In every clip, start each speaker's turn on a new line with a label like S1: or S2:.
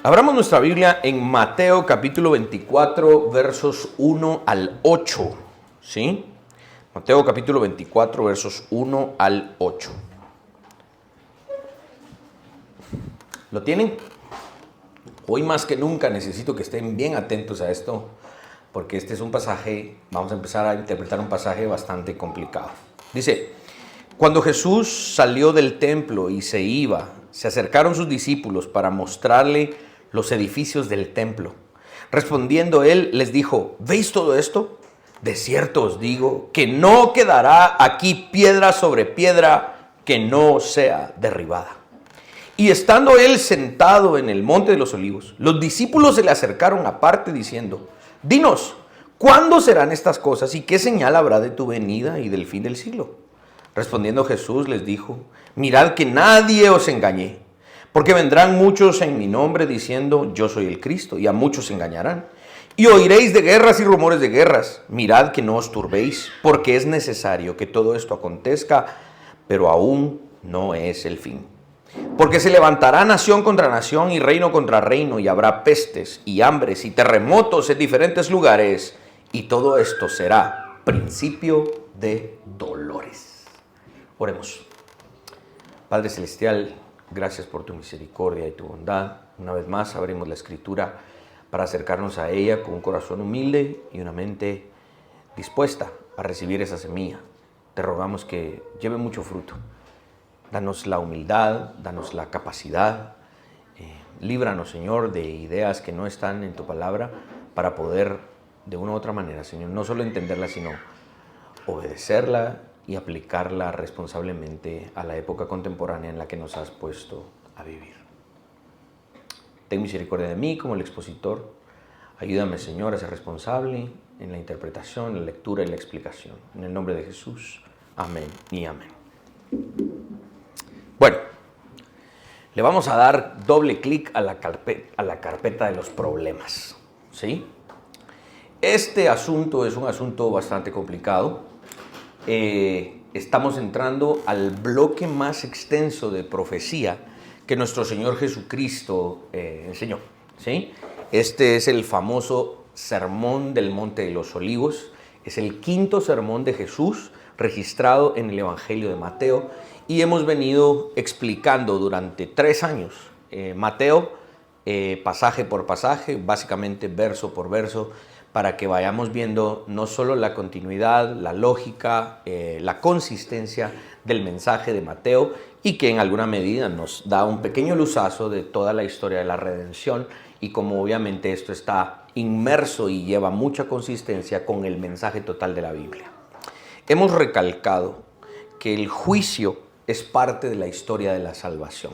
S1: Abramos nuestra Biblia en Mateo capítulo 24, versos 1 al 8. ¿Sí? Mateo capítulo 24, versos 1 al 8. ¿Lo tienen? Hoy más que nunca necesito que estén bien atentos a esto, porque este es un pasaje, vamos a empezar a interpretar un pasaje bastante complicado. Dice: cuando Jesús salió del templo y se iba, se acercaron sus discípulos para mostrarle los edificios del templo. Respondiendo él, les dijo: ¿veis todo esto? De cierto os digo que no quedará aquí piedra sobre piedra que no sea derribada. Y estando él sentado en el monte de los olivos, los discípulos se le acercaron aparte diciendo: dinos, ¿cuándo serán estas cosas y qué señal habrá de tu venida y del fin del siglo? Respondiendo Jesús les dijo: mirad que nadie os engañe, porque vendrán muchos en mi nombre diciendo: yo soy el Cristo, y a muchos engañarán. Y oiréis de guerras y rumores de guerras. Mirad que no os turbéis, porque es necesario que todo esto acontezca, pero aún no es el fin. Porque se levantará nación contra nación y reino contra reino, y habrá pestes y hambres y terremotos en diferentes lugares, y todo esto será principio de dolores. Oremos. Padre Celestial, gracias por tu misericordia y tu bondad. Una vez más abrimos la Escritura para acercarnos a ella con un corazón humilde y una mente dispuesta a recibir esa semilla. Te rogamos que lleve mucho fruto. Danos la humildad, danos la capacidad. Líbranos, Señor, de ideas que no están en tu palabra, para poder, de una u otra manera, Señor, no solo entenderla, sino obedecerla y aplicarla responsablemente a la época contemporánea en la que nos has puesto a vivir. Ten misericordia de mí como el expositor. Ayúdame, Señor, a ser responsable en la interpretación, la lectura y la explicación. En el nombre de Jesús. Amén y amén. Bueno, le vamos a dar doble clic a la carpeta de los problemas, ¿sí? Este asunto es un asunto bastante complicado. Estamos entrando al bloque más extenso de profecía que nuestro Señor Jesucristo enseñó, ¿sí? Este es el famoso Sermón del Monte de los Olivos. Es el quinto sermón de Jesús registrado en el Evangelio de Mateo, y hemos venido explicando durante 3 años Mateo pasaje por pasaje, básicamente verso por verso, para que vayamos viendo no solo la continuidad, la lógica, la consistencia del mensaje de Mateo, y que en alguna medida nos da un pequeño luzazo de toda la historia de la redención, y como obviamente esto está inmerso y lleva mucha consistencia con el mensaje total de la Biblia. Hemos recalcado que el juicio es parte de la historia de la salvación.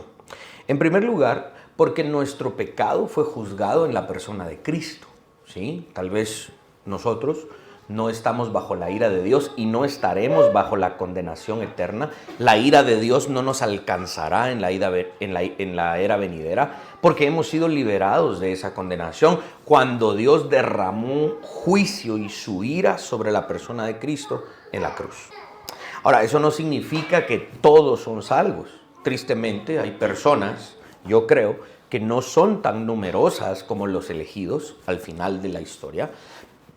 S1: En primer lugar, porque nuestro pecado fue juzgado en la persona de Cristo, ¿sí? Tal vez nosotros no estamos bajo la ira de Dios y no estaremos bajo la condenación eterna. La ira de Dios no nos alcanzará en la era venidera, porque hemos sido liberados de esa condenación cuando Dios derramó juicio y su ira sobre la persona de Cristo en la cruz. Ahora, eso no significa que todos son salvos. Tristemente, hay personas, yo creo, que no son tan numerosas como los elegidos al final de la historia,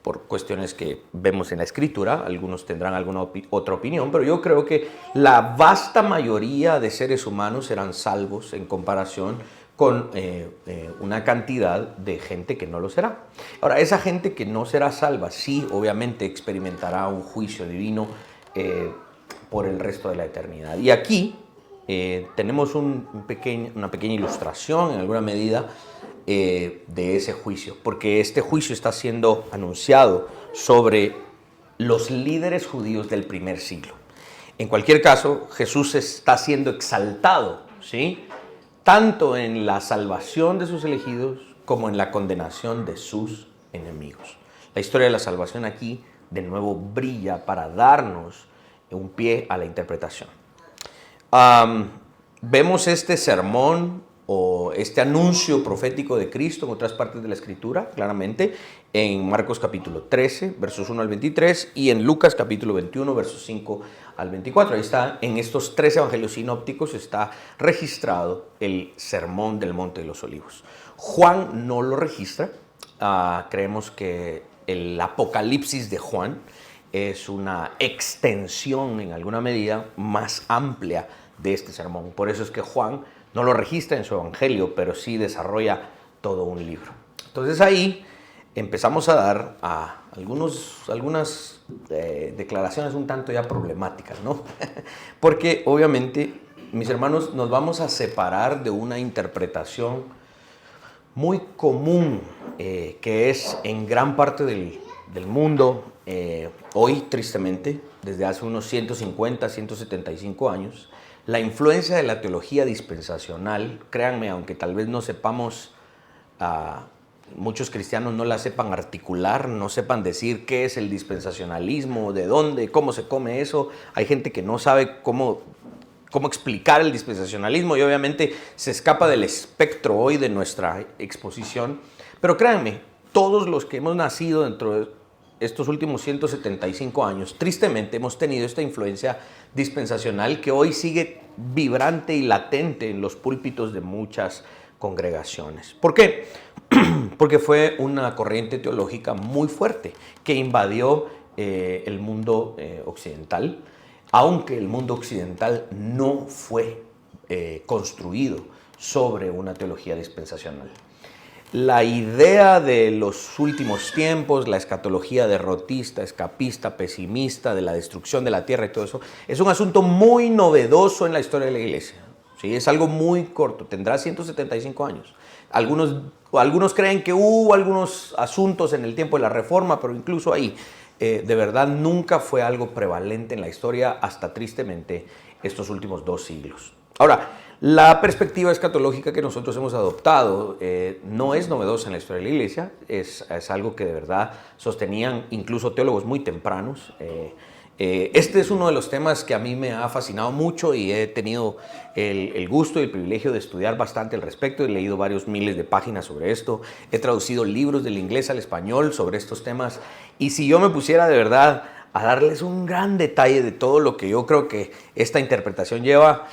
S1: por cuestiones que vemos en la Escritura. Algunos tendrán alguna otra opinión, pero yo creo que la vasta mayoría de seres humanos serán salvos en comparación con una cantidad de gente que no lo será. Ahora, esa gente que no será salva, sí, obviamente experimentará un juicio divino por el resto de la eternidad. Y aquí tenemos una pequeña ilustración, en alguna medida, de ese juicio, porque este juicio está siendo anunciado sobre los líderes judíos del primer siglo. En cualquier caso, Jesús está siendo exaltado, ¿sí?, tanto en la salvación de sus elegidos como en la condenación de sus enemigos. La historia de la salvación aquí, de nuevo, brilla para darnos un pie a la interpretación. Vemos este sermón o este anuncio profético de Cristo en otras partes de la Escritura, claramente, en Marcos capítulo 13, versos 1 al 23, y en Lucas capítulo 21, versos 5 al 24. Ahí está, en estos 3 evangelios sinópticos está registrado el Sermón del Monte de los Olivos. Juan no lo registra. Creemos que el Apocalipsis de Juan es una extensión en alguna medida más amplia de este sermón. Por eso es que Juan no lo registra en su evangelio, pero sí desarrolla todo un libro. Entonces ahí empezamos a dar algunas declaraciones un tanto ya problemáticas, ¿no? Porque obviamente, mis hermanos, nos vamos a separar de una interpretación muy común que es en gran parte del mundo hoy, tristemente, desde hace unos 150, 175 años, la influencia de la teología dispensacional. Créanme, aunque tal vez no sepamos, muchos cristianos no la sepan articular, no sepan decir qué es el dispensacionalismo, de dónde, cómo se come eso. Hay gente que no sabe cómo explicar el dispensacionalismo y obviamente se escapa del espectro hoy de nuestra exposición. Pero créanme, todos los que hemos nacido dentro de estos últimos 175 años, tristemente hemos tenido esta influencia dispensacional que hoy sigue vibrante y latente en los púlpitos de muchas congregaciones. ¿Por qué? Porque fue una corriente teológica muy fuerte que invadió el mundo occidental, aunque el mundo occidental no fue construido sobre una teología dispensacional. La idea de los últimos tiempos, la escatología derrotista, escapista, pesimista, de la destrucción de la tierra y todo eso, es un asunto muy novedoso en la historia de la iglesia. ¿Sí? Es algo muy corto, tendrá 175 años. Algunos creen que hubo algunos asuntos en el tiempo de la Reforma, pero incluso ahí, de verdad, nunca fue algo prevalente en la historia hasta, tristemente, estos últimos 2 siglos. Ahora, la perspectiva escatológica que nosotros hemos adoptado no es novedosa en la historia de la iglesia, es algo que de verdad sostenían incluso teólogos muy tempranos. Este es uno de los temas que a mí me ha fascinado mucho y he tenido el gusto y el privilegio de estudiar bastante al respecto. He leído varios miles de páginas sobre esto, he traducido libros del inglés al español sobre estos temas, y si yo me pusiera de verdad a darles un gran detalle de todo lo que yo creo que esta interpretación lleva,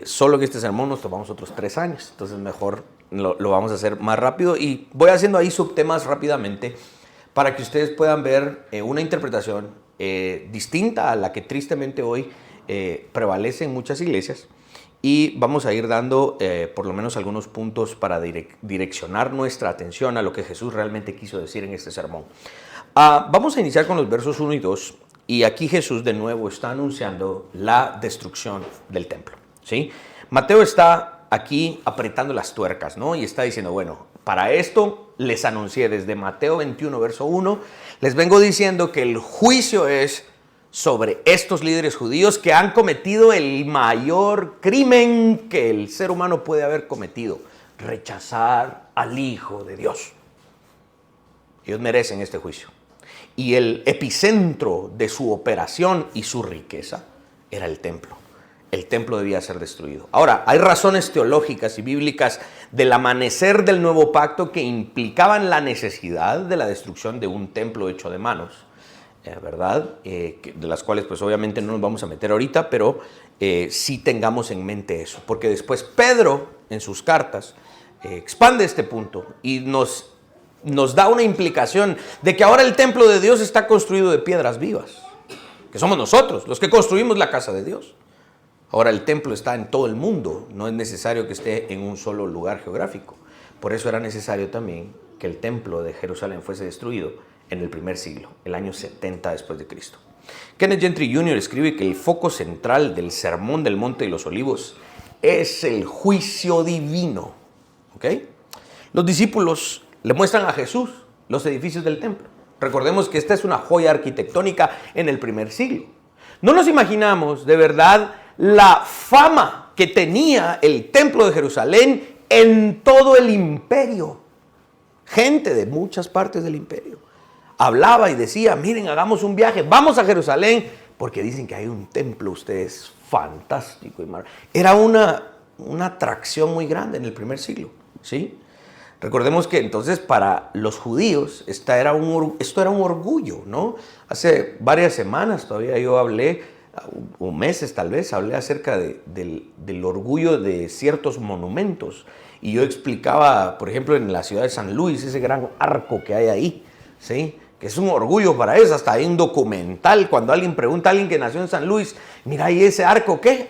S1: solo que este sermón nos tomamos otros 3 años, entonces mejor lo vamos a hacer más rápido y voy haciendo ahí subtemas rápidamente para que ustedes puedan ver una interpretación distinta a la que tristemente hoy prevalece en muchas iglesias, y vamos a ir dando por lo menos algunos puntos para direccionar nuestra atención a lo que Jesús realmente quiso decir en este sermón. Vamos a iniciar con los versos 1 y 2, y aquí Jesús de nuevo está anunciando la destrucción del templo. ¿Sí? Mateo está aquí apretando las tuercas, ¿no? Y está diciendo, bueno, para esto les anuncié desde Mateo 21, verso 1, les vengo diciendo que el juicio es sobre estos líderes judíos que han cometido el mayor crimen que el ser humano puede haber cometido: rechazar al Hijo de Dios. Ellos merecen este juicio. Y el epicentro de su operación y su riqueza era el templo. El templo debía ser destruido. Ahora, hay razones teológicas y bíblicas del amanecer del nuevo pacto que implicaban la necesidad de la destrucción de un templo hecho de manos, ¿verdad? De las cuales pues obviamente no nos vamos a meter ahorita, pero sí tengamos en mente eso, porque después Pedro en sus cartas expande este punto y nos da una implicación de que ahora el templo de Dios está construido de piedras vivas, que somos nosotros, los que construimos la casa de Dios. Ahora el templo está en todo el mundo, no es necesario que esté en un solo lugar geográfico. Por eso era necesario también que el templo de Jerusalén fuese destruido en el primer siglo, el año 70 después de Cristo. Kenneth Gentry Jr. escribe que el foco central del Sermón del Monte de los Olivos es el juicio divino. ¿Ok? Los discípulos le muestran a Jesús los edificios del templo. Recordemos que esta es una joya arquitectónica en el primer siglo. No nos imaginamos de verdad la fama que tenía el templo de Jerusalén en todo el imperio. Gente de muchas partes del imperio hablaba y decía, miren, hagamos un viaje, vamos a Jerusalén, porque dicen que hay un templo, ustedes, fantástico y maravilloso. Era una atracción muy grande en el primer siglo, ¿sí? Recordemos que entonces para los judíos esto era un orgullo, ¿no? Hace varias semanas todavía yo hablé o meses tal vez, hablé acerca del orgullo de ciertos monumentos. Y yo explicaba, por ejemplo, en la ciudad de San Luis, ese gran arco que hay ahí, ¿sí? Que es un orgullo para ellos. Hasta hay un documental, cuando alguien pregunta a alguien que nació en San Luis, mira, ¿y ese arco qué?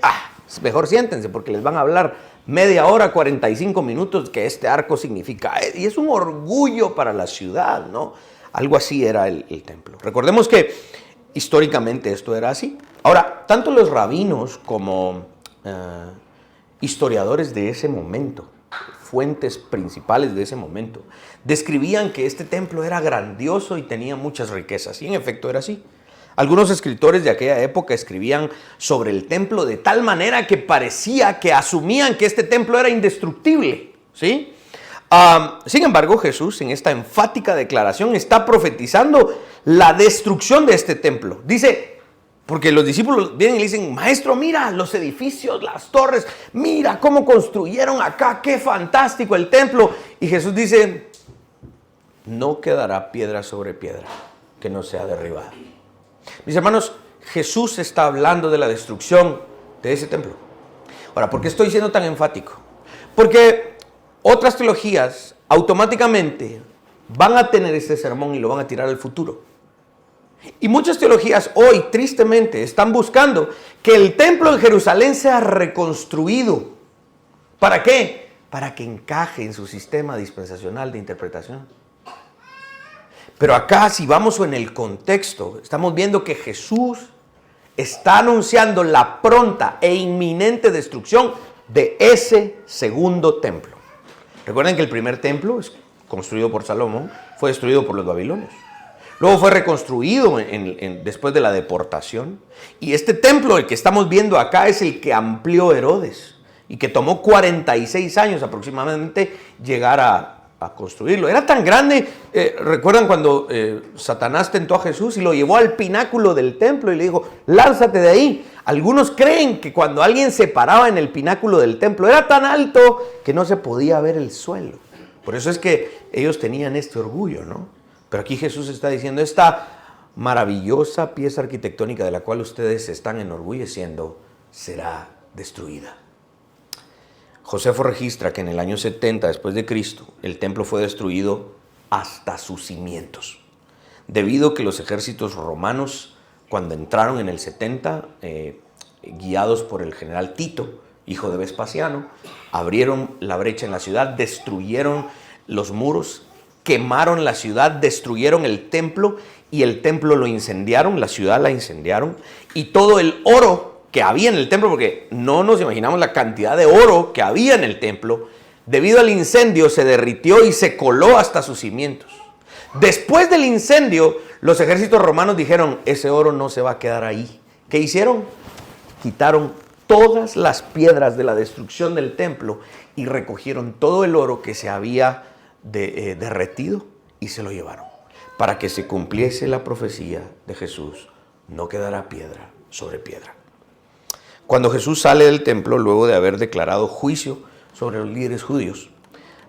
S1: Mejor siéntense, porque les van a hablar media hora, 45 minutos, que este arco significa. Y es un orgullo para la ciudad, ¿no? Algo así era el templo. Recordemos que históricamente esto era así. Ahora, tanto los rabinos como historiadores de ese momento, fuentes principales de ese momento, describían que este templo era grandioso y tenía muchas riquezas. Y en efecto era así. Algunos escritores de aquella época escribían sobre el templo de tal manera que parecía que asumían que este templo era indestructible, ¿sí? Sin embargo, Jesús en esta enfática declaración está profetizando la destrucción de este templo. Dice, porque los discípulos vienen y le dicen, maestro, mira los edificios, las torres, mira cómo construyeron acá, qué fantástico el templo. Y Jesús dice, no quedará piedra sobre piedra que no sea derribada. Mis hermanos, Jesús está hablando de la destrucción de ese templo. Ahora, ¿por qué estoy siendo tan enfático? Porque otras teologías automáticamente van a tener este sermón y lo van a tirar al futuro. Y muchas teologías hoy, tristemente, están buscando que el templo en Jerusalén sea reconstruido. ¿Para qué? Para que encaje en su sistema dispensacional de interpretación. Pero acá, si vamos en el contexto, estamos viendo que Jesús está anunciando la pronta e inminente destrucción de ese segundo templo. Recuerden que el primer templo, construido por Salomón, fue destruido por los babilonios. Luego fue reconstruido después de la deportación. Y este templo, el que estamos viendo acá, es el que amplió Herodes y que tomó 46 años aproximadamente llegar a construirlo. Era tan grande, recuerdan cuando Satanás tentó a Jesús y lo llevó al pináculo del templo y le dijo, lánzate de ahí. Algunos creen que cuando alguien se paraba en el pináculo del templo era tan alto que no se podía ver el suelo. Por eso es que ellos tenían este orgullo, ¿no? Pero aquí Jesús está diciendo, esta maravillosa pieza arquitectónica de la cual ustedes se están enorgulleciendo será destruida. Josefo registra que en el año 70 después de Cristo, el templo fue destruido hasta sus cimientos, debido a que los ejércitos romanos, cuando entraron en el 70, guiados por el general Tito, hijo de Vespasiano, abrieron la brecha en la ciudad, destruyeron los muros, quemaron la ciudad, destruyeron el templo y el templo lo incendiaron, la ciudad la incendiaron y todo el oro que había en el templo, porque no nos imaginamos la cantidad de oro que había en el templo, debido al incendio se derritió y se coló hasta sus cimientos. Después del incendio, los ejércitos romanos dijeron, ese oro no se va a quedar ahí. ¿Qué hicieron? Quitaron todas las piedras de la destrucción del templo y recogieron todo el oro que se había derretido y se lo llevaron. Para que se cumpliese la profecía de Jesús, no quedará piedra sobre piedra. Cuando Jesús sale del templo, luego de haber declarado juicio sobre los líderes judíos,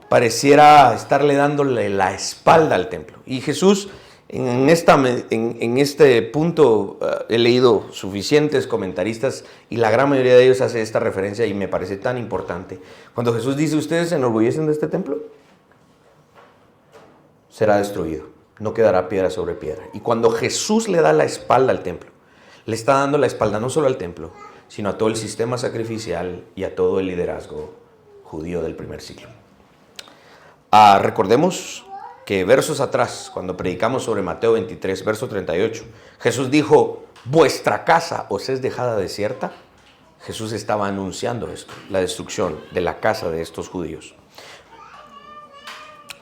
S1: pareciera estarle dándole la espalda al templo. Y Jesús, en este punto, he leído suficientes comentaristas y la gran mayoría de ellos hace esta referencia y me parece tan importante. Cuando Jesús dice, ¿ustedes se enorgullecen de este templo? Será destruido, no quedará piedra sobre piedra. Y cuando Jesús le da la espalda al templo, le está dando la espalda no solo al templo, sino a todo el sistema sacrificial y a todo el liderazgo judío del primer siglo. Recordemos que versos atrás, cuando predicamos sobre Mateo 23, verso 38, Jesús dijo, vuestra casa os es dejada desierta. Jesús estaba anunciando esto, la destrucción de la casa de estos judíos.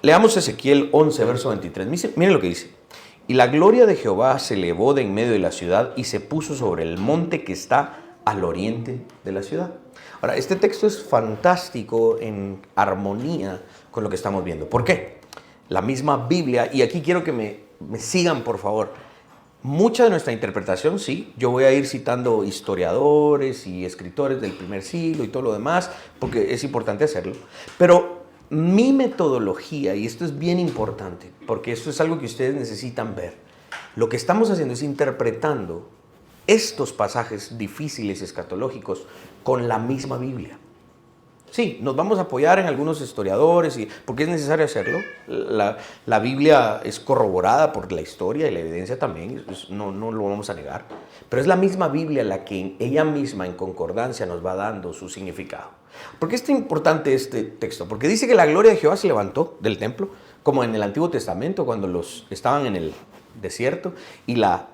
S1: Leamos Ezequiel 11, verso 23. Miren lo que dice. Y la gloria de Jehová se elevó de en medio de la ciudad y se puso sobre el monte que está al oriente de la ciudad. Ahora, este texto es fantástico en armonía con lo que estamos viendo. ¿Por qué? La misma Biblia, y aquí quiero que me sigan, por favor. Mucha de nuestra interpretación, sí, yo voy a ir citando historiadores y escritores del primer siglo y todo lo demás, porque es importante hacerlo. Pero mi metodología, y esto es bien importante, porque esto es algo que ustedes necesitan ver, lo que estamos haciendo es interpretando estos pasajes difíciles escatológicos con la misma Biblia. Sí, nos vamos a apoyar en algunos historiadores, porque es necesario hacerlo. La Biblia es corroborada por la historia y la evidencia también, no lo vamos a negar. Pero es la misma Biblia la que ella misma en concordancia nos va dando su significado. ¿Por qué es tan importante este texto? Porque dice que la gloria de Jehová se levantó del templo, como en el Antiguo Testamento, cuando estaban en el desierto y la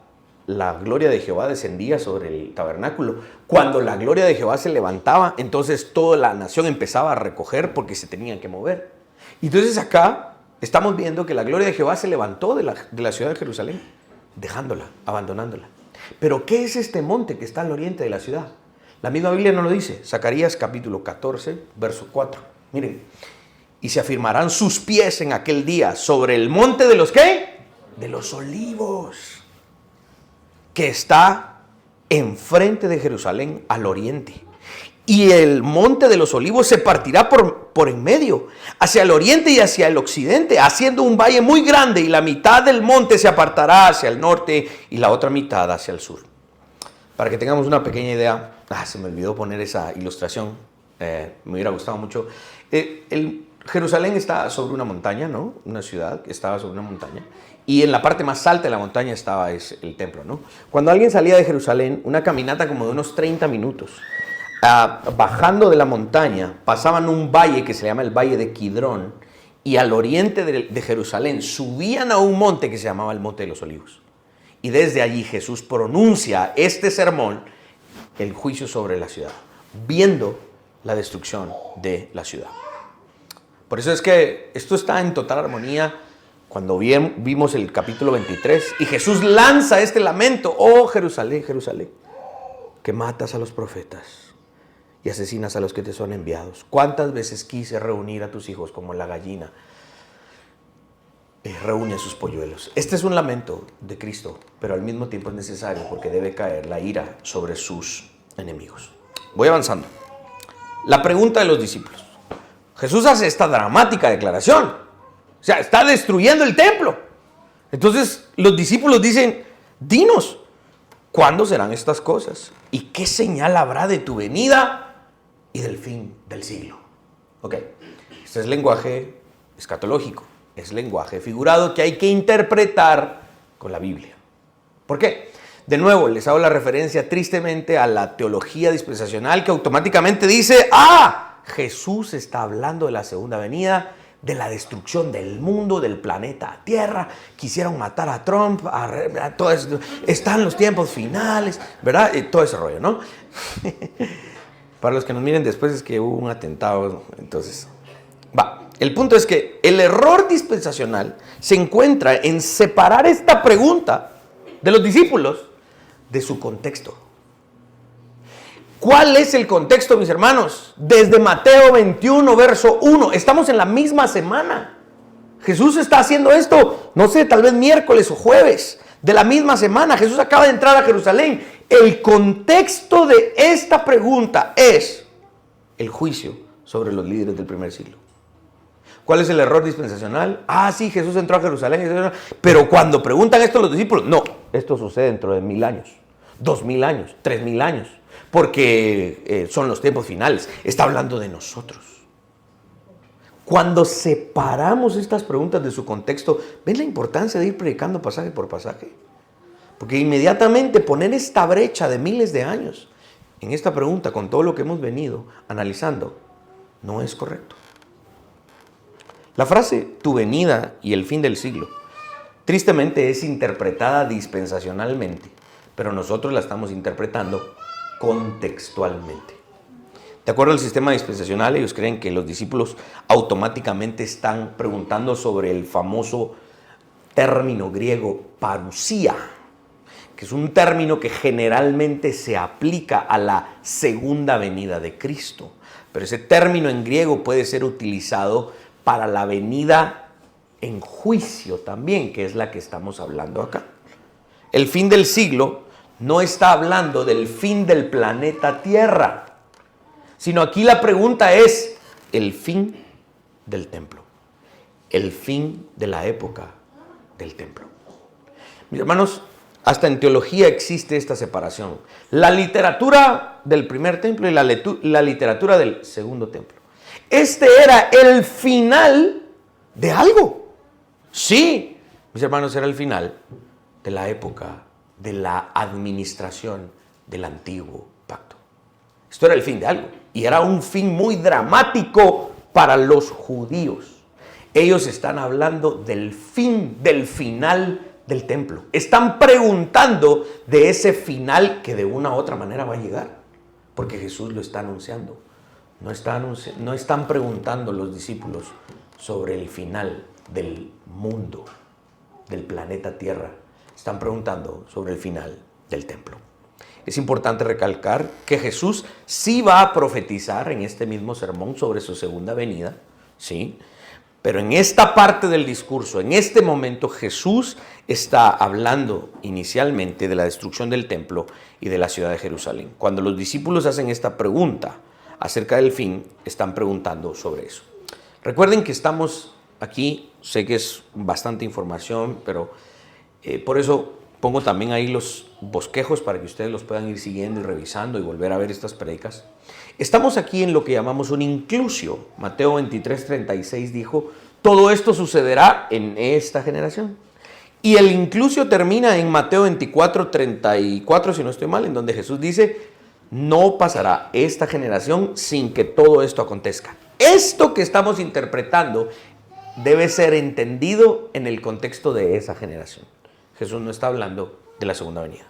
S1: gloria de Jehová descendía sobre el tabernáculo. Cuando la gloria de Jehová se levantaba, entonces toda la nación empezaba a recoger porque se tenían que mover. Y entonces acá estamos viendo que la gloria de Jehová se levantó de la ciudad de Jerusalén, dejándola, abandonándola. Pero ¿qué es este monte que está al oriente de la ciudad? La misma Biblia nos lo dice. Zacarías capítulo 14, verso 4. Miren, y se afirmarán sus pies en aquel día sobre el monte de los ¿qué? De los olivos, que está enfrente de Jerusalén al oriente. Y el monte de los olivos se partirá por en medio, hacia el oriente y hacia el occidente, haciendo un valle muy grande, y la mitad del monte se apartará hacia el norte y la otra mitad hacia el sur. Para que tengamos una pequeña idea, se me olvidó poner esa ilustración, me hubiera gustado mucho. Jerusalén está sobre una montaña, ¿no? Una ciudad que estaba sobre una montaña. Y en la parte más alta de la montaña estaba el templo, ¿no? Cuando alguien salía de Jerusalén, una caminata como de unos 30 minutos, bajando de la montaña, pasaban un valle que se llama el Valle de Kidrón, y al oriente de Jerusalén subían a un monte que se llamaba el Monte de los Olivos. Y desde allí Jesús pronuncia este sermón, el juicio sobre la ciudad, viendo la destrucción de la ciudad. Por eso es que esto está en total armonía cuando vimos el capítulo 23 y Jesús lanza este lamento: oh Jerusalén, Jerusalén, que matas a los profetas y asesinas a los que te son enviados. ¿Cuántas veces quise reunir a tus hijos como la gallina reúne a sus polluelos? Este es un lamento de Cristo, pero al mismo tiempo es necesario porque debe caer la ira sobre sus enemigos. Voy avanzando. La pregunta de los discípulos. Jesús hace esta dramática declaración. O sea, está destruyendo el templo. Entonces los discípulos dicen: dinos, ¿cuándo serán estas cosas? ¿Y qué señal habrá de tu venida y del fin del siglo? Ok, este es lenguaje escatológico, es lenguaje figurado que hay que interpretar con la Biblia. ¿Por qué? De nuevo, les hago la referencia tristemente a la teología dispensacional que automáticamente dice: Jesús está hablando de la segunda venida, de la destrucción del mundo, del planeta Tierra. Quisieron matar a Trump, todo eso, están los tiempos finales, ¿verdad? Todo ese rollo, ¿no? Para los que nos miren después, es que hubo un atentado, entonces, el punto es que el error dispensacional se encuentra en separar esta pregunta de los discípulos de su contexto. ¿Cuál es el contexto, mis hermanos? Desde Mateo 21, verso 1. Estamos en la misma semana. Jesús está haciendo esto, no sé, tal vez miércoles o jueves de la misma semana. Jesús acaba de entrar a Jerusalén. El contexto de esta pregunta es el juicio sobre los líderes del primer siglo. ¿Cuál es el error dispensacional? Sí, Jesús entró a Jerusalén. Pero cuando preguntan esto los discípulos, no, esto sucede dentro de 1000 años, 2000 años, 3000 años. Porque son los tiempos finales. Está hablando de nosotros. Cuando separamos estas preguntas de su contexto, ¿ven la importancia de ir predicando pasaje por pasaje? Porque inmediatamente poner esta brecha de miles de años en esta pregunta con todo lo que hemos venido analizando no es correcto. La frase tu venida y el fin del siglo tristemente es interpretada dispensacionalmente, pero nosotros la estamos interpretando contextualmente. De acuerdo al sistema dispensacional, ellos creen que los discípulos automáticamente están preguntando sobre el famoso término griego parusía, que es un término que generalmente se aplica a la segunda venida de Cristo. Pero ese término en griego puede ser utilizado para la venida en juicio también, que es la que estamos hablando acá. El fin del siglo no está hablando del fin del planeta Tierra, sino aquí la pregunta es el fin del templo, el fin de la época del templo. Mis hermanos, hasta en teología existe esta separación. La literatura del primer templo y la literatura del segundo templo. Este era el final de algo. Sí, mis hermanos, era el final de la época de la administración del antiguo pacto. Esto era el fin de algo. Y era un fin muy dramático para los judíos. Ellos están hablando del fin, del final del templo. Están preguntando de ese final que de una u otra manera va a llegar. Porque Jesús lo está anunciando. No están preguntando los discípulos sobre el final del mundo, del planeta Tierra. Están preguntando sobre el final del templo. Es importante recalcar que Jesús sí va a profetizar en este mismo sermón sobre su segunda venida, ¿sí? Pero en esta parte del discurso, en este momento, Jesús está hablando inicialmente de la destrucción del templo y de la ciudad de Jerusalén. Cuando los discípulos hacen esta pregunta acerca del fin, están preguntando sobre eso. Recuerden que estamos aquí, sé que es bastante información, pero por eso pongo también ahí los bosquejos para que ustedes los puedan ir siguiendo y revisando y volver a ver estas predicas. Estamos aquí en lo que llamamos un inclusio. Mateo 23:36 dijo, todo esto sucederá en esta generación. Y el inclusio termina en Mateo 24:34, si no estoy mal, en donde Jesús dice, no pasará esta generación sin que todo esto acontezca. Esto que estamos interpretando debe ser entendido en el contexto de esa generación. Jesús no está hablando de la segunda venida.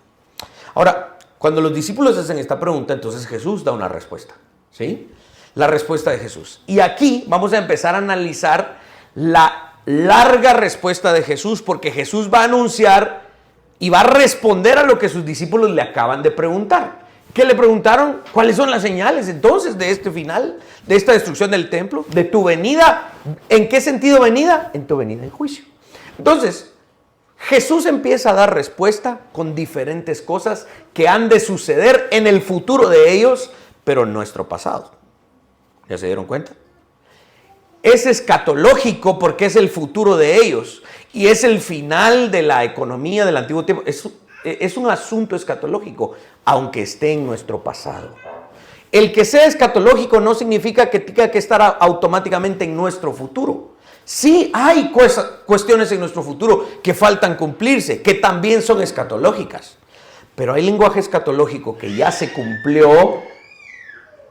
S1: Ahora, cuando los discípulos hacen esta pregunta, entonces Jesús da una respuesta, ¿sí? La respuesta de Jesús. Y aquí vamos a empezar a analizar la larga respuesta de Jesús, porque Jesús va a anunciar y va a responder a lo que sus discípulos le acaban de preguntar. ¿Qué le preguntaron? ¿Cuáles son las señales entonces de este final, de esta destrucción del templo, de tu venida? ¿En qué sentido venida? En tu venida en juicio. Entonces, Jesús empieza a dar respuesta con diferentes cosas que han de suceder en el futuro de ellos, pero en nuestro pasado. ¿Ya se dieron cuenta? Es escatológico porque es el futuro de ellos y es el final de la economía del antiguo tiempo. Es un asunto escatológico, aunque esté en nuestro pasado. El que sea escatológico no significa que tenga que estar automáticamente en nuestro futuro. Sí hay cuestiones en nuestro futuro que faltan cumplirse, que también son escatológicas. Pero hay lenguaje escatológico que ya se cumplió,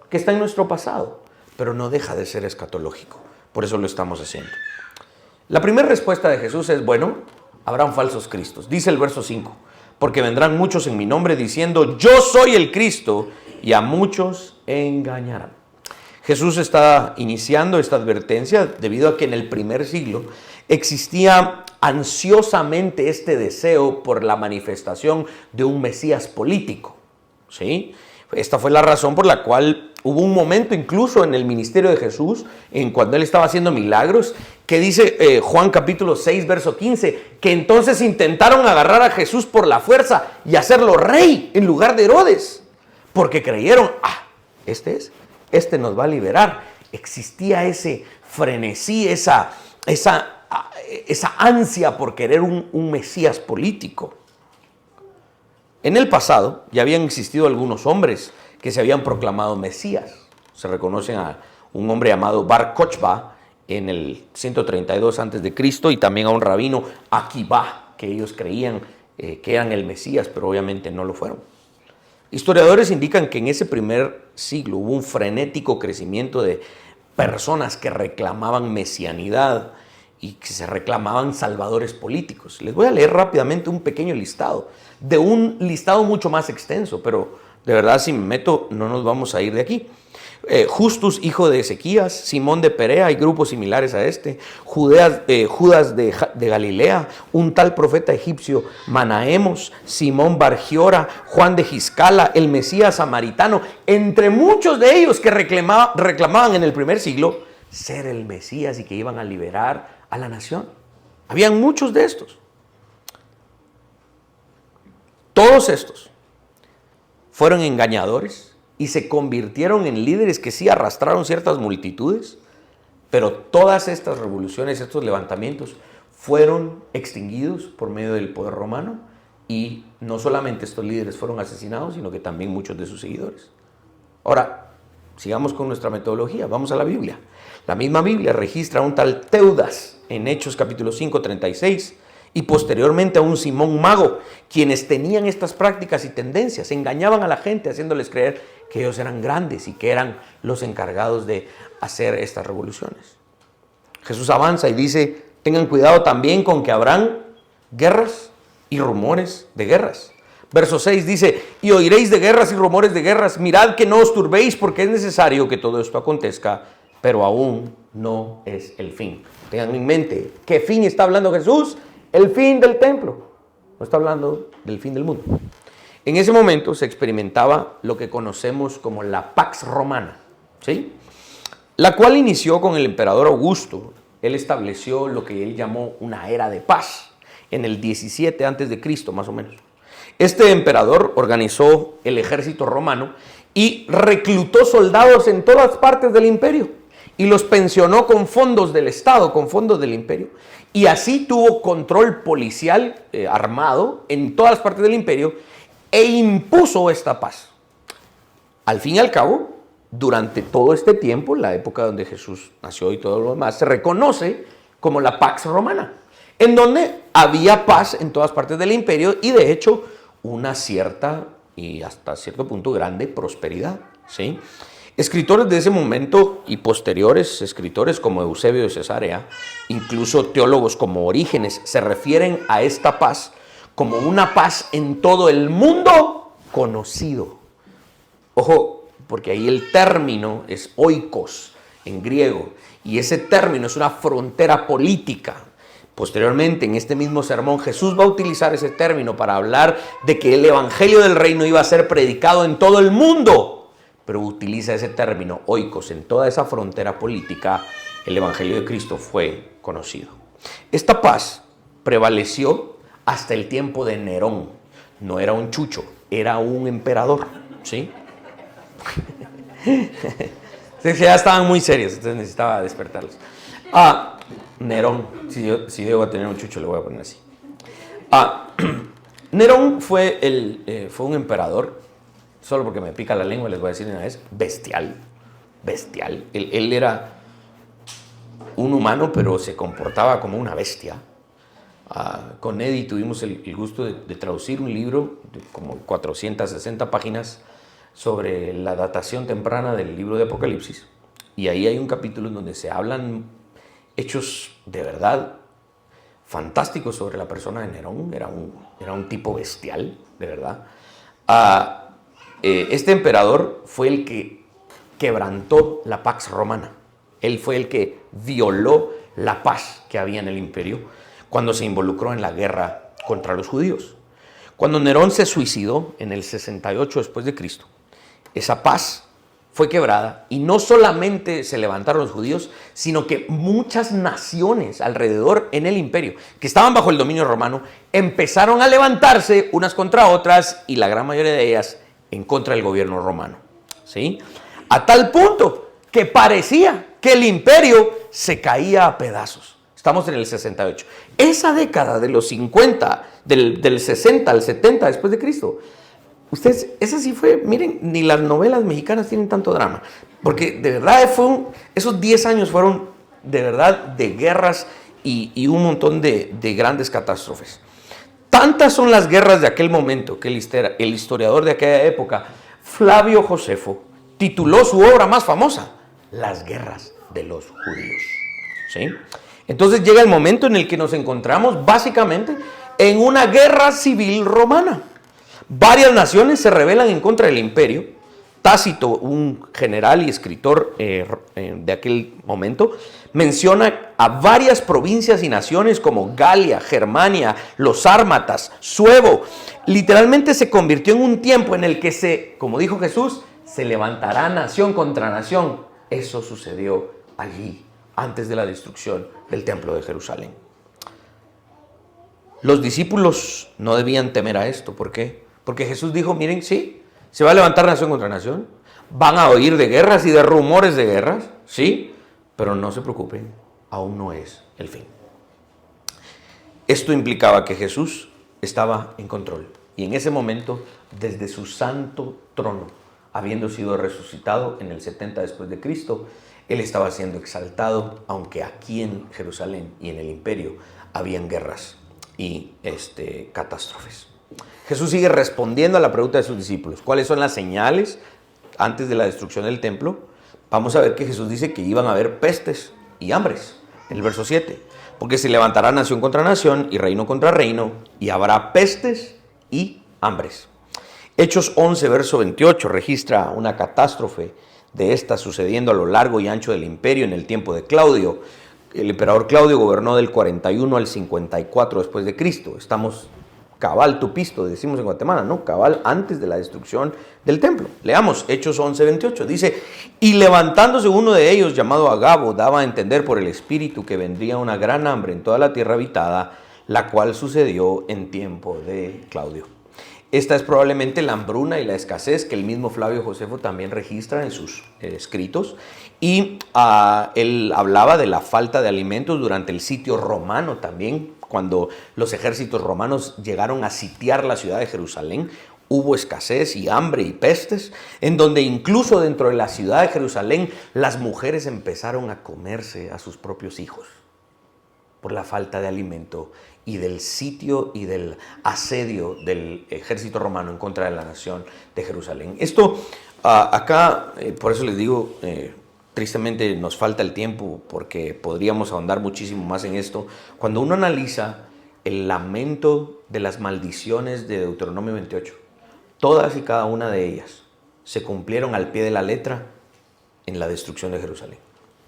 S1: que está en nuestro pasado, pero no deja de ser escatológico. Por eso lo estamos haciendo. La primera respuesta de Jesús es, bueno, habrán falsos cristos. Dice el verso 5, porque vendrán muchos en mi nombre diciendo, yo soy el Cristo, y a muchos engañarán. Jesús está iniciando esta advertencia debido a que en el primer siglo existía ansiosamente este deseo por la manifestación de un Mesías político, ¿sí? Esta fue la razón por la cual hubo un momento incluso en el ministerio de Jesús, en cuando él estaba haciendo milagros, que dice Juan capítulo 6, verso 15, que entonces intentaron agarrar a Jesús por la fuerza y hacerlo rey en lugar de Herodes, porque creyeron, este nos va a liberar. Existía ese frenesí, esa ansia por querer un Mesías político. En el pasado ya habían existido algunos hombres que se habían proclamado Mesías. Se reconocen a un hombre llamado Bar Kochba en el 132 a.C. y también a un rabino Akiba, que ellos creían que eran el Mesías, pero obviamente no lo fueron. Historiadores indican que en ese primer siglo hubo un frenético crecimiento de personas que reclamaban mesianidad y que se reclamaban salvadores políticos. Les voy a leer rápidamente un pequeño listado, de un listado mucho más extenso, pero de verdad si me meto no nos vamos a ir de aquí. Justus, hijo de Ezequías, Simón de Perea y grupos similares a este, Judas de Galilea, un tal profeta egipcio Manaemos, Simón Bargiora, Juan de Giscala, el Mesías samaritano, entre muchos de ellos que reclamaban en el primer siglo ser el Mesías y que iban a liberar a la nación. Habían muchos de estos. Todos estos fueron engañadores y se convirtieron en líderes que sí arrastraron ciertas multitudes, pero todas estas revoluciones, estos levantamientos, fueron extinguidos por medio del poder romano y no solamente estos líderes fueron asesinados, sino que también muchos de sus seguidores. Ahora, sigamos con nuestra metodología, vamos a la Biblia. La misma Biblia registra a un tal Teudas en Hechos capítulo 5, 36, y posteriormente a un Simón Mago, quienes tenían estas prácticas y tendencias, engañaban a la gente haciéndoles creer que ellos eran grandes y que eran los encargados de hacer estas revoluciones. Jesús avanza y dice, tengan cuidado también con que habrán guerras y rumores de guerras. Verso 6 dice, y oiréis de guerras y rumores de guerras, mirad que no os turbéis porque es necesario que todo esto acontezca, pero aún no es el fin. Tengan en mente, ¿qué fin está hablando Jesús? El fin del templo. No está hablando del fin del mundo. En ese momento se experimentaba lo que conocemos como la Pax Romana, ¿sí? La cual inició con el emperador Augusto. Él estableció lo que él llamó una era de paz en el 17 a.C., más o menos. Este emperador organizó el ejército romano y reclutó soldados en todas partes del imperio y los pensionó con fondos del Estado, con fondos del imperio, y así tuvo control policial armado en todas las partes del imperio e impuso esta paz. Al fin y al cabo, durante todo este tiempo, la época donde Jesús nació y todo lo demás, se reconoce como la Pax Romana, en donde había paz en todas partes del imperio y de hecho una cierta y hasta cierto punto grande prosperidad, ¿sí? Escritores de ese momento y posteriores escritores como Eusebio de Cesarea, incluso teólogos como Orígenes, se refieren a esta paz como una paz en todo el mundo conocido. Ojo, porque ahí el término es oikos en griego, y ese término es una frontera política. Posteriormente, en este mismo sermón, Jesús va a utilizar ese término para hablar de que el evangelio del reino iba a ser predicado en todo el mundo, pero utiliza ese término oikos en toda esa frontera política. El evangelio de Cristo fue conocido. Esta paz prevaleció hasta el tiempo de Nerón. No era un chucho, era un emperador, ¿sí? Ya estaban muy serios, entonces necesitaba despertarlos. Nerón, si yo llego a tener un chucho, le voy a poner así. Nerón fue un emperador, solo porque me pica la lengua les voy a decir una vez, bestial. Él era un humano, pero se comportaba como una bestia. Con Eddie tuvimos el gusto de traducir un libro de como 460 páginas sobre la datación temprana del libro de Apocalipsis. Y ahí hay un capítulo en donde se hablan hechos de verdad fantásticos sobre la persona de Nerón. Era un tipo bestial, de verdad. Este emperador fue el que quebrantó la Pax Romana. Él fue el que violó la paz que había en el imperio cuando se involucró en la guerra contra los judíos. Cuando Nerón se suicidó en el 68 después de Cristo, esa paz fue quebrada y no solamente se levantaron los judíos, sino que muchas naciones alrededor en el imperio que estaban bajo el dominio romano empezaron a levantarse unas contra otras y la gran mayoría de ellas en contra del gobierno romano, ¿sí? A tal punto que parecía que el imperio se caía a pedazos. Estamos en el 68. Esa década de los 50, del 60 al 70 después de Cristo, ustedes, esa sí fue, miren, ni las novelas mexicanas tienen tanto drama, porque de verdad esos 10 años fueron de verdad de guerras y un montón de grandes catástrofes. Tantas son las guerras de aquel momento que el historiador de aquella época, Flavio Josefo, tituló su obra más famosa, Las guerras de los judíos, ¿sí? Entonces llega el momento en el que nos encontramos básicamente en una guerra civil romana. Varias naciones se rebelan en contra del imperio. Tácito, un general y escritor de aquel momento, menciona a varias provincias y naciones como Galia, Germania, los Sármatas, Suevo. Literalmente se convirtió en un tiempo en el que como dijo Jesús, se levantará nación contra nación. Eso sucedió allí, antes de la destrucción del templo de Jerusalén. Los discípulos no debían temer a esto. ¿Por qué? Porque Jesús dijo, miren, sí, se va a levantar nación contra nación, van a oír de guerras y de rumores de guerras, sí, pero no se preocupen, aún no es el fin. Esto implicaba que Jesús estaba en control. Y en ese momento, desde su santo trono, habiendo sido resucitado en el 70 después de Cristo, Él estaba siendo exaltado, aunque aquí en Jerusalén y en el imperio habían guerras y catástrofes. Jesús sigue respondiendo a la pregunta de sus discípulos. ¿Cuáles son las señales antes de la destrucción del templo? Vamos a ver que Jesús dice que iban a haber pestes y hambres, en el verso 7. Porque se levantará nación contra nación y reino contra reino, y habrá pestes y hambres. Hechos 11, verso 28, registra una catástrofe de esta sucediendo a lo largo y ancho del imperio en el tiempo de Claudio. El emperador Claudio gobernó del 41 al 54 después de Cristo. Estamos cabal tupisto, decimos en Guatemala, ¿no? Cabal antes de la destrucción del templo. Leamos Hechos 11, 28. Dice, y levantándose uno de ellos, llamado Agabo, daba a entender por el Espíritu que vendría una gran hambre en toda la tierra habitada, la cual sucedió en tiempo de Claudio. Esta es probablemente la hambruna y la escasez que el mismo Flavio Josefo también registra en sus escritos. Y él hablaba de la falta de alimentos durante el sitio romano también. Cuando los ejércitos romanos llegaron a sitiar la ciudad de Jerusalén, hubo escasez y hambre y pestes, en donde incluso dentro de la ciudad de Jerusalén las mujeres empezaron a comerse a sus propios hijos por la falta de alimento y del sitio y del asedio del ejército romano en contra de la nación de Jerusalén. Esto acá, por eso les digo, tristemente nos falta el tiempo porque podríamos ahondar muchísimo más en esto. Cuando uno analiza el lamento de las maldiciones de Deuteronomio 28, todas y cada una de ellas se cumplieron al pie de la letra en la destrucción de Jerusalén.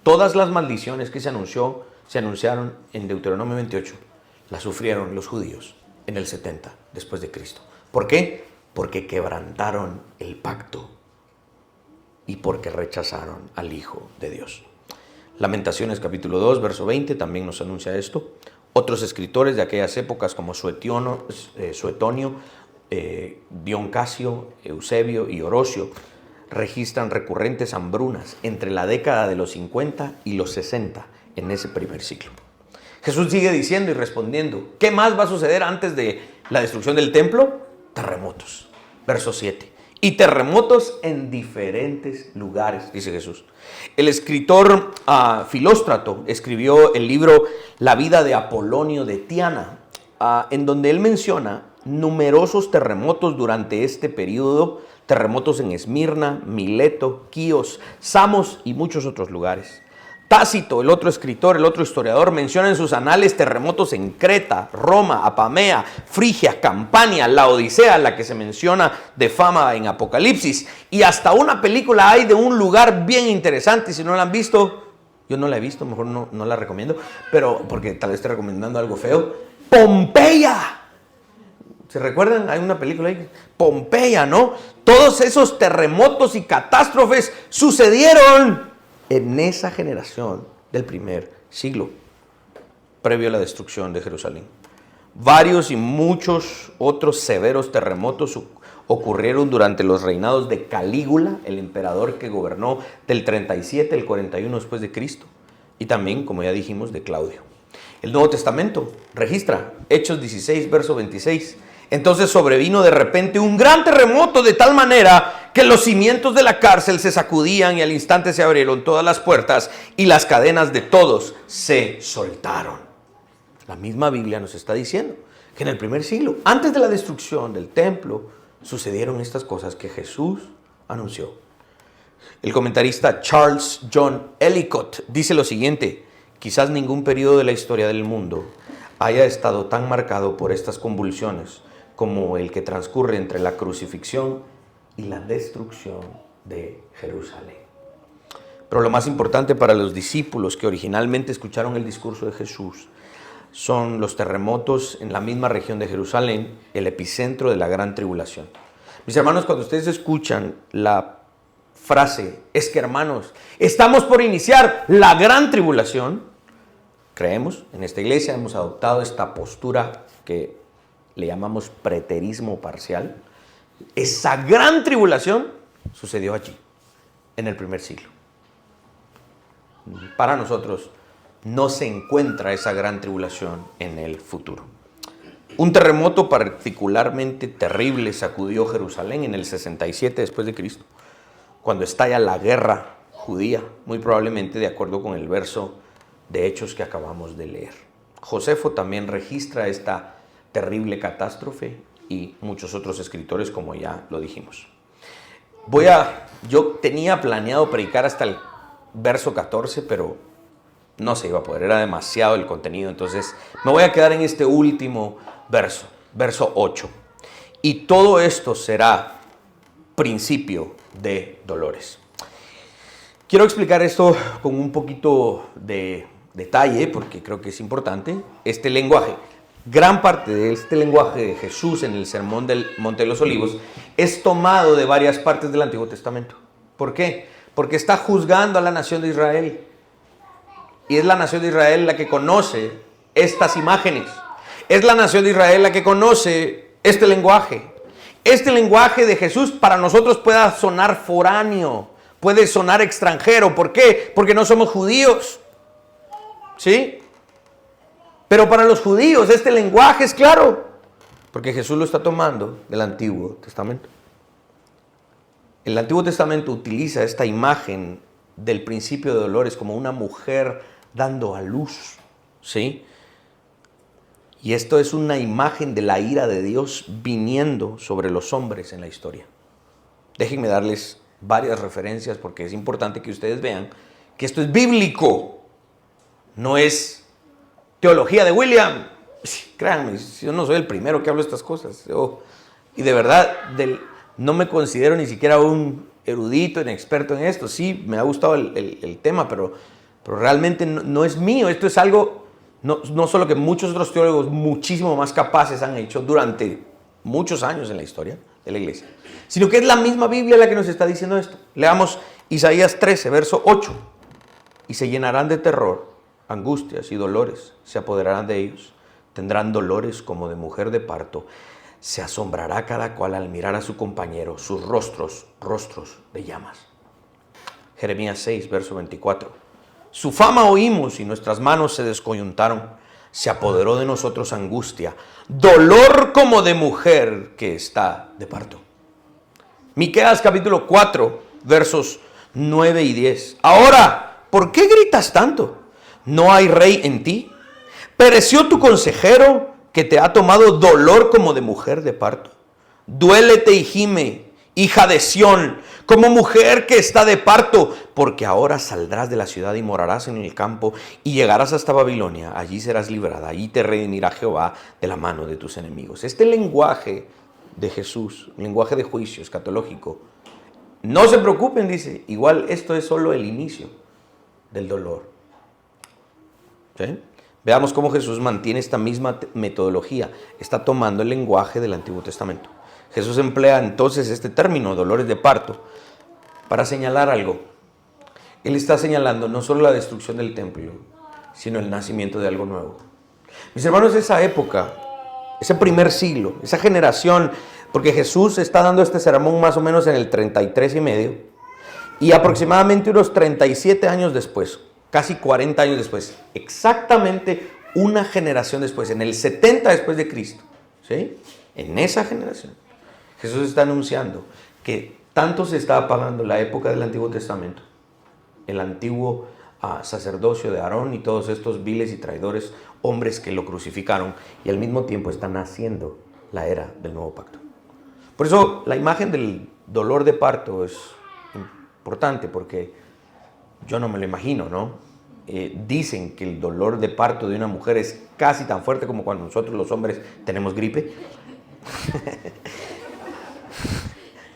S1: Todas las maldiciones que se anunciaron en Deuteronomio 28, las sufrieron los judíos en el 70 después de Cristo. ¿Por qué? Porque quebrantaron el pacto y porque rechazaron al Hijo de Dios. Lamentaciones capítulo 2, verso 20 también nos anuncia esto. Otros escritores de aquellas épocas como Suetonio, Dion Casio, Eusebio y Orocio registran recurrentes hambrunas entre la década de los 50 y los 60 en ese primer siglo. Jesús sigue diciendo y respondiendo, ¿qué más va a suceder antes de la destrucción del templo? Terremotos. Verso 7. Y terremotos en diferentes lugares, dice Jesús. El escritor Filóstrato escribió el libro La vida de Apolonio de Tiana, en donde él menciona numerosos terremotos durante este periodo, terremotos en Esmirna, Mileto, Quíos, Samos y muchos otros lugares. Tácito, el otro escritor, el otro historiador, menciona en sus anales terremotos en Creta, Roma, Apamea, Frigia, Campania, la Odisea, la que se menciona de fama en Apocalipsis. Y hasta una película hay de un lugar bien interesante, si no la han visto, yo no la he visto, mejor no la recomiendo, pero porque tal vez esté recomendando algo feo. ¡Pompeya! ¿Se recuerdan? Hay una película ahí, Pompeya, ¿no? Todos esos terremotos y catástrofes sucedieron en esa generación del primer siglo, previo a la destrucción de Jerusalén. Varios y muchos otros severos terremotos ocurrieron durante los reinados de Calígula, el emperador que gobernó del 37 al 41 después de Cristo, y también, como ya dijimos, de Claudio. El Nuevo Testamento registra, Hechos 16, verso 26. Entonces sobrevino de repente un gran terremoto de tal manera que los cimientos de la cárcel se sacudían y al instante se abrieron todas las puertas y las cadenas de todos se soltaron. La misma Biblia nos está diciendo que en el primer siglo, antes de la destrucción del templo, sucedieron estas cosas que Jesús anunció. El comentarista Charles John Ellicott dice lo siguiente: quizás ningún periodo de la historia del mundo haya estado tan marcado por estas convulsiones como el que transcurre entre la crucifixión y la destrucción de Jerusalén. Pero lo más importante para los discípulos que originalmente escucharon el discurso de Jesús son los terremotos en la misma región de Jerusalén, el epicentro de la gran tribulación. Mis hermanos, cuando ustedes escuchan la frase, es que hermanos, estamos por iniciar la gran tribulación, creemos, en esta iglesia hemos adoptado esta postura que le llamamos preterismo parcial. Esa gran tribulación sucedió allí, en el primer siglo. Para nosotros no se encuentra esa gran tribulación en el futuro. Un terremoto particularmente terrible sacudió Jerusalén en el 67 después de Cristo, cuando estalla la guerra judía, muy probablemente de acuerdo con el verso de Hechos que acabamos de leer. Josefo también registra esta terrible catástrofe y muchos otros escritores, como ya lo dijimos. Yo tenía planeado predicar hasta el verso 14, pero no se iba a poder, era demasiado el contenido, entonces me voy a quedar en este último verso, verso 8. Y todo esto será principio de dolores. Quiero explicar esto con un poquito de detalle, porque creo que es importante. Este lenguaje, gran parte de este lenguaje de Jesús en el Sermón del Monte de los Olivos, es tomado de varias partes del Antiguo Testamento. ¿Por qué? Porque está juzgando a la nación de Israel. Y es la nación de Israel la que conoce estas imágenes. Es la nación de Israel la que conoce este lenguaje. Este lenguaje de Jesús para nosotros puede sonar foráneo, puede sonar extranjero. ¿Por qué? Porque no somos judíos. ¿Sí? Pero para los judíos este lenguaje es claro, porque Jesús lo está tomando del Antiguo Testamento. El Antiguo Testamento utiliza esta imagen del principio de dolores como una mujer dando a luz, ¿sí? Y esto es una imagen de la ira de Dios viniendo sobre los hombres en la historia. Déjenme darles varias referencias porque es importante que ustedes vean que esto es bíblico, no es teología de William. Créanme, yo no soy el primero que hablo estas cosas. Y de verdad, no me considero ni siquiera un erudito, ni experto en esto. Sí, me ha gustado el tema, pero realmente no es mío. Esto es algo, no solo que muchos otros teólogos muchísimo más capaces han hecho durante muchos años en la historia de la iglesia, sino que es la misma Biblia la que nos está diciendo esto. Leamos Isaías 13, verso 8. Y se llenarán de terror, angustias y dolores se apoderarán de ellos. Tendrán dolores como de mujer de parto. Se asombrará cada cual al mirar a su compañero, sus rostros de llamas. Jeremías 6, verso 24. Su fama oímos y nuestras manos se descoyuntaron. Se apoderó de nosotros angustia, dolor como de mujer que está de parto. Miqueas capítulo 4, versos 9 y 10. Ahora, ¿por qué gritas tanto? ¿No hay rey en ti? ¿Pereció tu consejero que te ha tomado dolor como de mujer de parto? Duélete y gime, hija de Sión, como mujer que está de parto, porque ahora saldrás de la ciudad y morarás en el campo y llegarás hasta Babilonia. Allí serás librada, allí te redimirá Jehová de la mano de tus enemigos. Este lenguaje de Jesús, lenguaje de juicio escatológico, no se preocupen, dice, igual esto es solo el inicio del dolor. ¿Sí? Veamos cómo Jesús mantiene esta misma metodología. Está tomando el lenguaje del Antiguo Testamento. Jesús emplea entonces este término, dolores de parto, para señalar algo. Él está señalando no solo la destrucción del templo, sino el nacimiento de algo nuevo. Mis hermanos, esa época, ese primer siglo, esa generación, porque Jesús está dando este sermón más o menos en el 33 y medio, y aproximadamente unos 37 años después, casi 40 años después, exactamente una generación después, en el 70 después de Cristo, ¿sí? En esa generación, Jesús está anunciando que tanto se estaba pagando la época del Antiguo Testamento, el antiguo sacerdocio de Aarón y todos estos viles y traidores hombres que lo crucificaron, y al mismo tiempo está naciendo la era del nuevo pacto. Por eso la imagen del dolor de parto es importante, porque yo no me lo imagino, ¿no? Dicen que el dolor de parto de una mujer es casi tan fuerte como cuando nosotros los hombres tenemos gripe.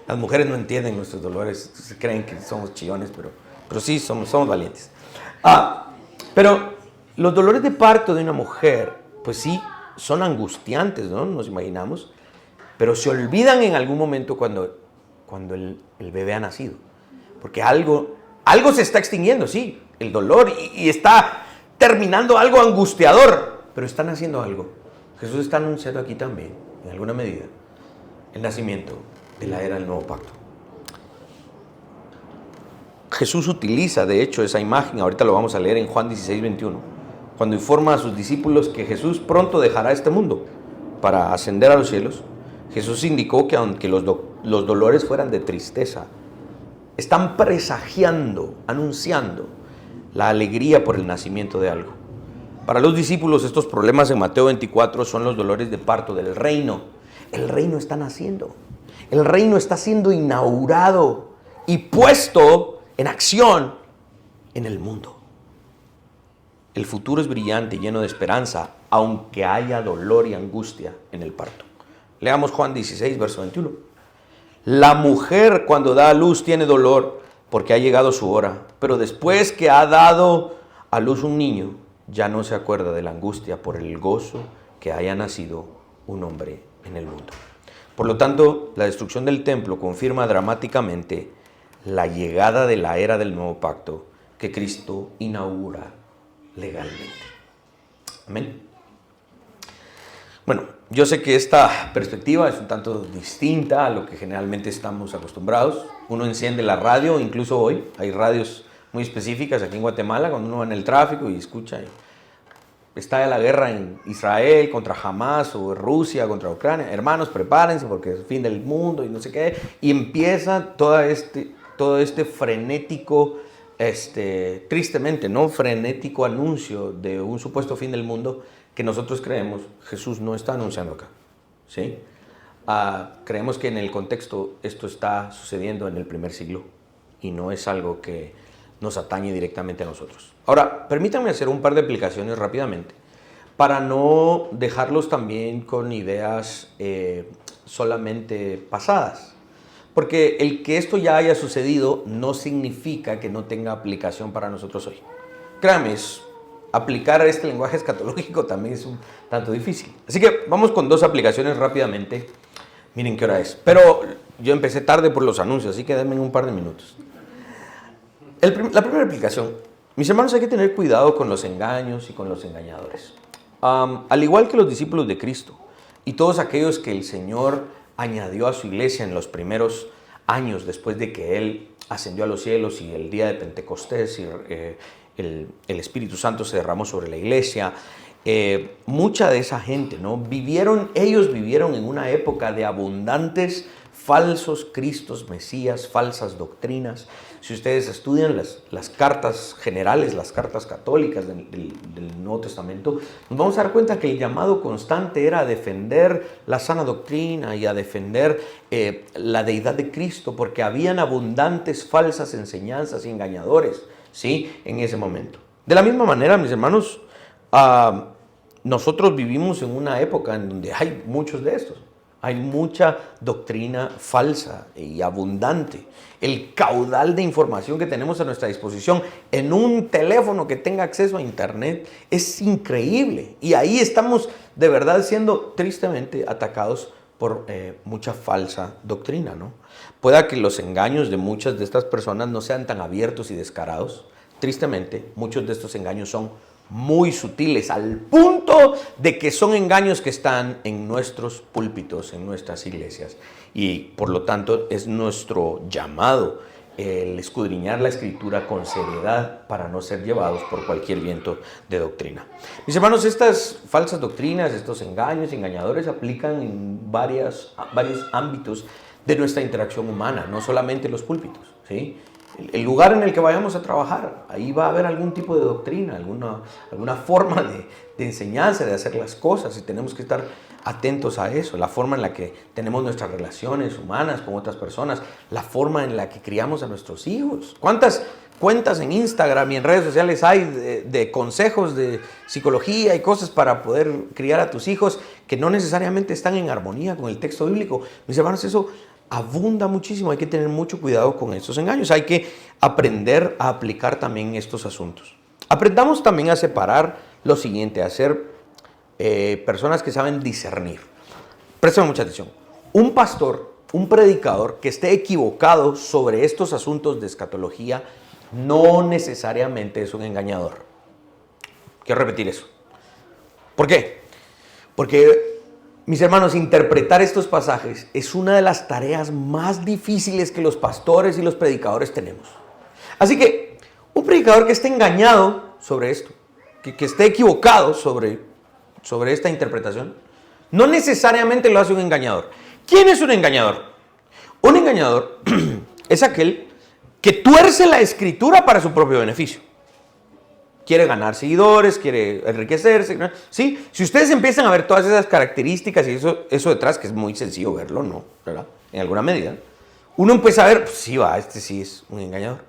S1: Las mujeres no entienden nuestros dolores, creen que somos chillones, pero sí somos valientes. Pero los dolores de parto de una mujer, pues sí, son angustiantes, ¿no? Nos imaginamos, pero se olvidan en algún momento cuando el bebé ha nacido, porque algo se está extinguiendo, sí, el dolor, y está terminando algo angustiador, pero está naciendo algo. Jesús está anunciando aquí también, en alguna medida, el nacimiento de la era del nuevo pacto. Jesús utiliza, de hecho, esa imagen, ahorita lo vamos a leer en Juan 16, 21, cuando informa a sus discípulos que Jesús pronto dejará este mundo. para ascender a los cielos, Jesús indicó que aunque los dolores fueran de tristeza, están presagiando, anunciando la alegría por el nacimiento de algo. Para los discípulos, estos problemas en Mateo 24 son los dolores de parto del reino. El reino está naciendo. El reino está siendo inaugurado y puesto en acción en el mundo. El futuro es brillante y lleno de esperanza, aunque haya dolor y angustia en el parto. Leamos Juan 16, verso 21. La mujer cuando da a luz tiene dolor porque ha llegado su hora, pero después que ha dado a luz un niño, ya no se acuerda de la angustia por el gozo que haya nacido un hombre en el mundo. Por lo tanto, la destrucción del templo confirma dramáticamente la llegada de la era del nuevo pacto que Cristo inaugura legalmente. Amén. Bueno, yo sé que esta perspectiva es un tanto distinta a lo que generalmente estamos acostumbrados. Uno enciende la radio, incluso hoy hay radios muy específicas aquí en Guatemala, cuando uno va en el tráfico y escucha, está la guerra en Israel contra Hamas o Rusia contra Ucrania. Hermanos, prepárense porque es el fin del mundo y no sé qué. Y empieza todo este frenético, tristemente, ¿no? Frenético anuncio de un supuesto fin del mundo que nosotros creemos Jesús no está anunciando acá, ¿sí? Creemos que en el contexto esto está sucediendo en el primer siglo y no es algo que nos atañe directamente a nosotros. Ahora, permítanme hacer un par de aplicaciones rápidamente para no dejarlos también con ideas solamente pasadas. Porque el que esto ya haya sucedido no significa que no tenga aplicación para nosotros hoy. Créanme, aplicar este lenguaje escatológico también es un tanto difícil. Así que vamos con dos aplicaciones rápidamente. Miren qué hora es. Pero yo empecé tarde por los anuncios, así que denme un par de minutos. La primera aplicación. Mis hermanos, hay que tener cuidado con los engaños y con los engañadores. Al igual que los discípulos de Cristo y todos aquellos que el Señor añadió a su iglesia en los primeros años después de que Él ascendió a los cielos y el día de Pentecostés y el Espíritu Santo se derramó sobre la iglesia, mucha de esa gente, ¿no? Ellos vivieron en una época de abundantes falsos cristos, mesías, falsas doctrinas. Si ustedes estudian las cartas generales, las cartas católicas del Nuevo Testamento, nos vamos a dar cuenta que el llamado constante era a defender la sana doctrina y a defender la deidad de Cristo, porque habían abundantes falsas enseñanzas y engañadores, ¿sí? En ese momento. De la misma manera, mis hermanos, nosotros vivimos en una época en donde hay muchos de estos. Hay mucha doctrina falsa y abundante. El caudal de información que tenemos a nuestra disposición en un teléfono que tenga acceso a internet es increíble. Y ahí estamos de verdad siendo tristemente atacados por mucha falsa doctrina, ¿no? Pueda que los engaños de muchas de estas personas no sean tan abiertos y descarados. Tristemente, muchos de estos engaños son muy sutiles, al punto de que son engaños que están en nuestros púlpitos, en nuestras iglesias. Y por lo tanto es nuestro llamado el escudriñar la Escritura con seriedad para no ser llevados por cualquier viento de doctrina. Mis hermanos, estas falsas doctrinas, estos engaños, engañadores aplican en varios ámbitos de nuestra interacción humana, no solamente los púlpitos, ¿sí? El lugar en el que vayamos a trabajar, ahí va a haber algún tipo de doctrina, alguna forma de enseñanza, de hacer las cosas, y tenemos que estar atentos a eso, la forma en la que tenemos nuestras relaciones humanas con otras personas, la forma en la que criamos a nuestros hijos. ¿Cuántas cuentas en Instagram y en redes sociales hay de consejos de psicología y cosas para poder criar a tus hijos que no necesariamente están en armonía con el texto bíblico? Mis hermanos, eso abunda muchísimo, hay que tener mucho cuidado con estos engaños, hay que aprender a aplicar también estos asuntos. Aprendamos también a separar lo siguiente, a ser personas que saben discernir. Presten mucha atención. Un pastor, un predicador que esté equivocado sobre estos asuntos de escatología no necesariamente es un engañador. Quiero repetir eso. ¿Por qué? Porque, mis hermanos, interpretar estos pasajes es una de las tareas más difíciles que los pastores y los predicadores tenemos. Así que, un predicador que esté engañado sobre esto, que esté equivocado sobre esta interpretación, no necesariamente lo hace un engañador. ¿Quién es un engañador? Un engañador es aquel que tuerce la escritura para su propio beneficio. Quiere ganar seguidores, quiere enriquecerse, ¿no? ¿Sí? Si ustedes empiezan a ver todas esas características y eso detrás, que es muy sencillo verlo, ¿no? ¿Verdad? En alguna medida, uno empieza a ver, pues sí va, este sí es un engañador.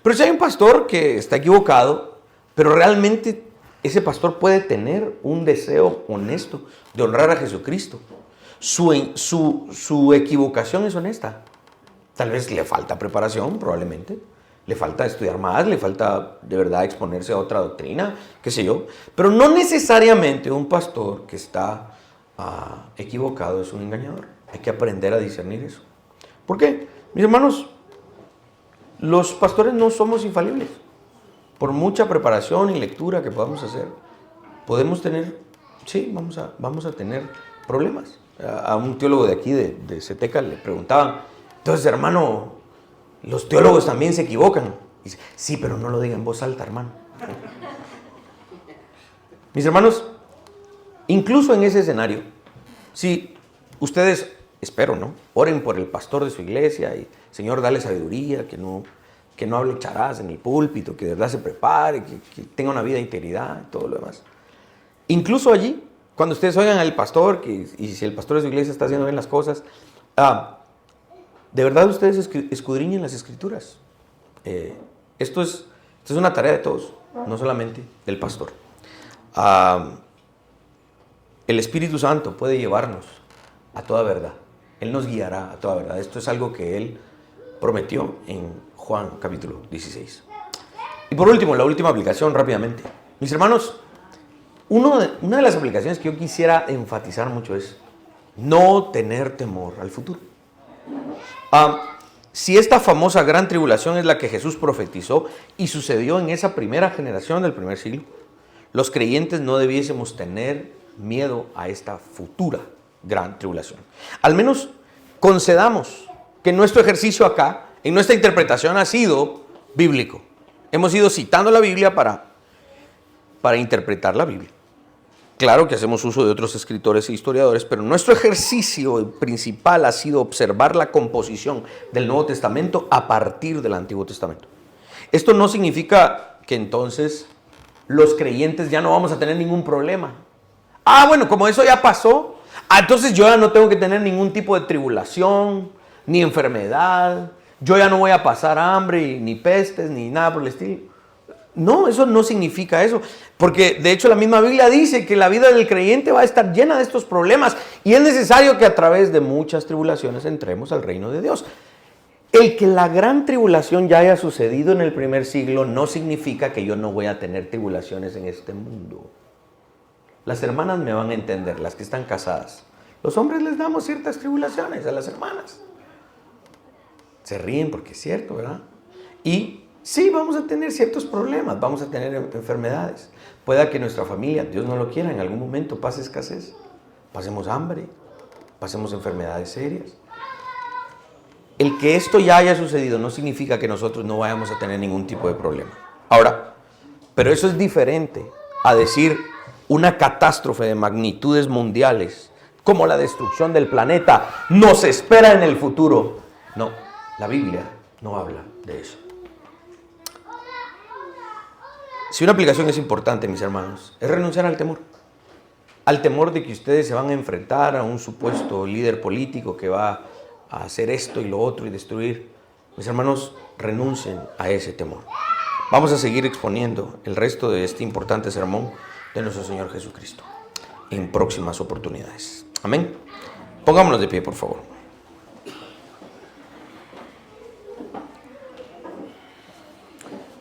S1: Pero si hay un pastor que está equivocado, pero realmente ese pastor puede tener un deseo honesto de honrar a Jesucristo. Su equivocación es honesta. Tal vez le falta preparación, probablemente. Le falta estudiar más, le falta de verdad exponerse a otra doctrina, qué sé yo. Pero no necesariamente un pastor que está equivocado es un engañador. Hay que aprender a discernir eso. ¿Por qué? Mis hermanos, los pastores no somos infalibles. Por mucha preparación y lectura que podamos hacer, podemos tener, sí, vamos a tener problemas. A un teólogo de aquí, de Ceteca, le preguntaban, entonces, hermano, los teólogos también se equivocan. Y dice, sí, pero no lo diga en voz alta, hermano. Mis hermanos, incluso en ese escenario, si ustedes, espero, ¿no?, oren por el pastor de su iglesia y, Señor, dale sabiduría, que no hable charadas en el púlpito, que de verdad se prepare, que tenga una vida de integridad y todo lo demás. Incluso allí, cuando ustedes oigan al pastor, y si el pastor de su iglesia está haciendo bien las cosas, de verdad ustedes escudriñen las escrituras. Esto es una tarea de todos, no solamente del pastor. El Espíritu Santo puede llevarnos a toda verdad. Él nos guiará a toda verdad. Esto es algo que Él prometió en Juan capítulo 16. Y por último, la última aplicación rápidamente. Mis hermanos, una de las aplicaciones que yo quisiera enfatizar mucho es no tener temor al futuro. Si esta famosa gran tribulación es la que Jesús profetizó y sucedió en esa primera generación del primer siglo, los creyentes no debiésemos tener miedo a esta futura gran tribulación. Al menos concedamos que nuestro ejercicio acá, en nuestra interpretación, ha sido bíblico. Hemos ido citando la Biblia para interpretar la Biblia. Claro que hacemos uso de otros escritores e historiadores, pero nuestro ejercicio principal ha sido observar la composición del Nuevo Testamento a partir del Antiguo Testamento. Esto no significa que entonces los creyentes ya no vamos a tener ningún problema. Bueno, como eso ya pasó, entonces yo ya no tengo que tener ningún tipo de tribulación, ni enfermedad, yo ya no voy a pasar hambre, ni pestes, ni nada por el estilo. No, eso no significa eso, porque de hecho la misma Biblia dice que la vida del creyente va a estar llena de estos problemas y es necesario que a través de muchas tribulaciones entremos al reino de Dios. El que la gran tribulación ya haya sucedido en el primer siglo no significa que yo no voy a tener tribulaciones en este mundo. Las hermanas me van a entender, las que están casadas. Los hombres les damos ciertas tribulaciones a las hermanas. Se ríen porque es cierto, ¿verdad? Y sí, vamos a tener ciertos problemas, vamos a tener enfermedades. Pueda que nuestra familia, Dios no lo quiera, en algún momento pase escasez, pasemos hambre, pasemos enfermedades serias. El que esto ya haya sucedido no significa que nosotros no vayamos a tener ningún tipo de problema. Ahora, pero eso es diferente a decir una catástrofe de magnitudes mundiales, como la destrucción del planeta, nos espera en el futuro. No, la Biblia no habla de eso. Si una aplicación es importante, mis hermanos, es renunciar al temor. Al temor de que ustedes se van a enfrentar a un supuesto líder político que va a hacer esto y lo otro y destruir. Mis hermanos, renuncien a ese temor. Vamos a seguir exponiendo el resto de este importante sermón de nuestro Señor Jesucristo en próximas oportunidades. Amén. Pongámonos de pie, por favor.